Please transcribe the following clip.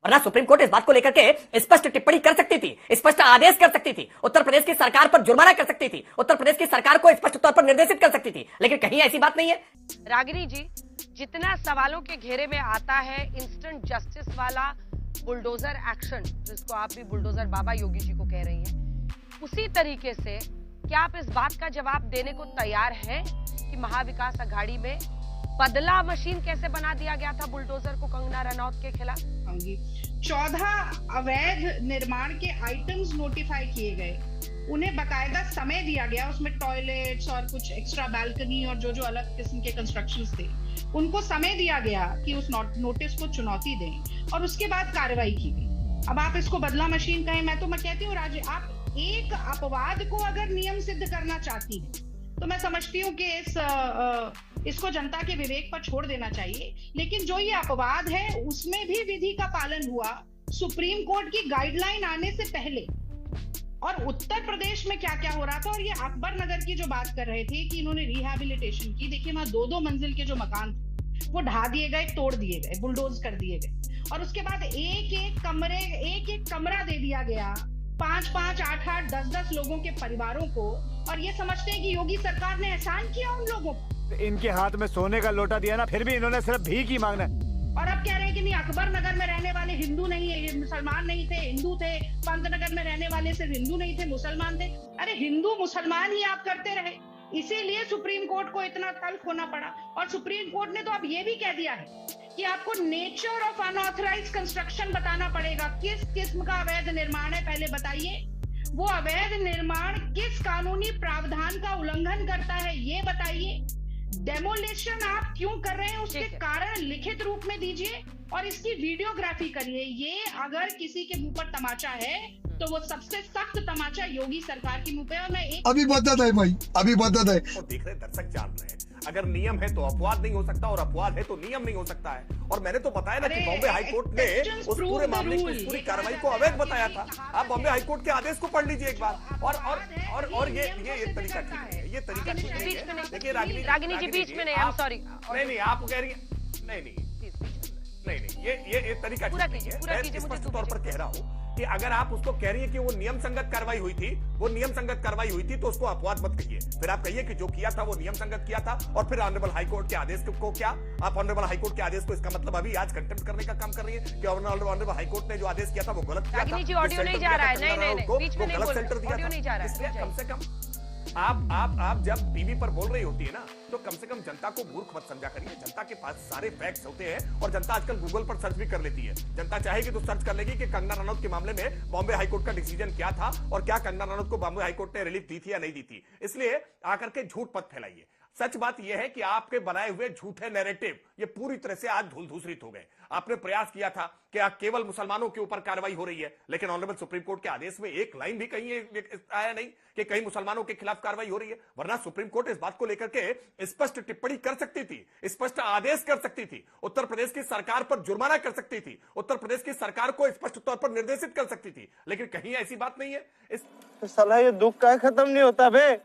वरना supreme court इस बात को लेकर के स्पष्ट टिप्पणी कर सकती थी, स्पष्ट आदेश कर सकती थी, उत्तर प्रदेश की सरकार पर जुर्माना कर सकती थी, उत्तर प्रदेश की सरकार को स्पष्ट तौर पर निर्देशित कर सकती थी, लेकिन कहीं ऐसी बात नहीं है। रागिनी जी, जितना सवालों के घेरे में आता है इंस्टेंट जस्टिस वाला बुलडोजर एक्शन, जिसको आप भी बुलडोजर बाबा योगी जी को कह रही हैं, उसी तरीके से क्या आप इस बात का जवाब देने को तैयार हैं कि महाविकास अघाड़ी में बदला मशीन कैसे बना दिया गया था बुलडोजर को कंगना रनौत के खिलाफ? 14 अवैध निर्माण के आइटम्स नोटिफाई किए गए, उन्हें बकायदा समय दिया गया, उसमें टॉयलेट्स और कुछ एक्स्ट्रा बालकनी और जो अलग किस्म के कंस्ट्रक्शंस थे उनको समय दिया गया कि उस नोटिस को चुनौती दें और उसके बाद कार्रवाई की गई। अब आप इसको बदला मशीन कहें, मैं कहती हूँ राज, आप एक अपवाद को अगर नियम सिद्ध करना चाहती है तो मैं समझती हूँ कि इसको जनता के विवेक पर छोड़ देना चाहिए, लेकिन जो ये अपवाद है उसमें भी विधि का पालन हुआ सुप्रीम कोर्ट की गाइडलाइन आने से पहले। और उत्तर प्रदेश में क्या क्या हो रहा था, और ये अकबर नगर की जो बात कर रहे थे कि इन्होंने रिहैबिलिटेशन की, देखिए वहां 2-2 मंजिल के जो मकान थे वो ढा दिए गए, तोड़ दिए गए, बुलडोज कर दिए गए, और उसके बाद एक एक कमरा दे दिया गया 5-5, 8-8, 10-10 लोगों के परिवारों को, और ये समझते हैं कि योगी सरकार ने एहसान किया उन लोगों को। इनके हाथ में सोने का लोटा दिया ना, फिर भी इन्होंने सिर्फ भीख ही मांगना है। और अब कह रहे हैं कि नहीं, अकबर नगर में रहने वाले हिंदू नहीं है, मुसलमान नहीं थे, हिंदू थे, पंतनगर में रहने वाले सिर्फ हिंदू नहीं थे, मुसलमान थे। अरे हिंदू मुसलमान ही आप करते रहे, इसीलिए सुप्रीम कोर्ट को इतना तल्ख होना पड़ा। और सुप्रीम कोर्ट ने तो अब ये भी कह दिया है कि आपको नेचर ऑफ अनऑथराइज्ड कंस्ट्रक्शन बताना पड़ेगा, किस किस्म का अवैध निर्माण है पहले बताइए, वो अवैध निर्माण किस कानूनी प्रावधान का उल्लंघन करता है ये बताइए, डेमोलिशन आप क्यों कर रहे हैं उसके कारण लिखित रूप में दीजिए, और इसकी वीडियोग्राफी करिए। ये अगर किसी के मुंह पर तमाचा है तो वो सबसे सख्त तमाचा योगी सरकार की मुंह पे। और मैं अभी बदत है भाई, अभी बदत है। और देख रहे दर्शक जान रहे हैं, अगर नियम है तो अपवाद नहीं हो सकता, और अपवाद है तो नियम नहीं हो सकता है। और मैंने तो बताया ना कि बॉम्बे हाईकोर्ट ने उस पूरे मामले की उस पूरी कार्रवाई को अवैध बताया था। आप बॉम्बे हाईकोर्ट के आदेश को पढ़ लीजिए एक बार। और ये तरीका ठीक है, ये तरीका ठीक नहीं है। देखिए रागिनी जी बीच में नहीं, आई एम सॉरी। नहीं आप कह रही हैं नहीं ये तरीका ठीक नहीं है। मैं स्पष्ट तौर पर कह रहा हूँ कि अगर आप उसको कह रही है कि वो नियम संगत कार्रवाई हुई थी, तो उसको अपवाद मत कहिए। फिर आप कहिए कि जो किया था वो नियम संगत किया था, और फिर ऑनरेबल हाईकोर्ट के आदेश को क्या आप ऑनरेबल हाईकोर्ट के आदेश को इसका मतलब अभी आज कंटेम्प्ट करने का काम कर रही है कि ऑनरेबल हाईकोर्ट ने जो आदेश किया था वो गलत किया था। ऑडियो नहीं जा रहा है, नहीं बीच में नहीं बोल रहे, ऑडियो नहीं जा रहा है। इसलिए कम से कम आप जब टीवी पर बोल रही होती है ना, तो कम से कम जनता को मूर्ख मत समझा करिए। जनता के पास सारे फैक्ट्स होते हैं, और जनता आजकल गूगल पर सर्च भी कर लेती है। जनता चाहेगी तो सर्च कर लेगी कि कंगना रनौत के मामले में बॉम्बे हाईकोर्ट का डिसीजन क्या था, और क्या कंगना रनौत को बॉम्बे हाईकोर्ट ने रिलीफ दी थी या नहीं दी थी। इसलिए आकर के झूठ मत फैलाइए। सच बात यह है कि आपके बनाए हुए झूठे नैरेटिव ये पूरी तरह से आज धूल-धूसरित हो गए। आपने प्रयास किया था कि केवल मुसलमानों के ऊपर कार्रवाई हो रही है, लेकिन ऑनरेबल सुप्रीम कोर्ट के आदेश में एक लाइन भी कहीं आया नहीं कि कहीं मुसलमानों के खिलाफ कार्रवाई हो रही है। वरना सुप्रीम कोर्ट इस बात को लेकर के स्पष्ट टिप्पणी कर सकती थी, स्पष्ट आदेश कर सकती थी, उत्तर प्रदेश की सरकार पर जुर्माना कर सकती थी, उत्तर प्रदेश की सरकार को स्पष्ट तौर पर निर्देशित कर सकती थी, लेकिन कहीं ऐसी बात नहीं है। साला ये दुख का खत्म नहीं होता बे।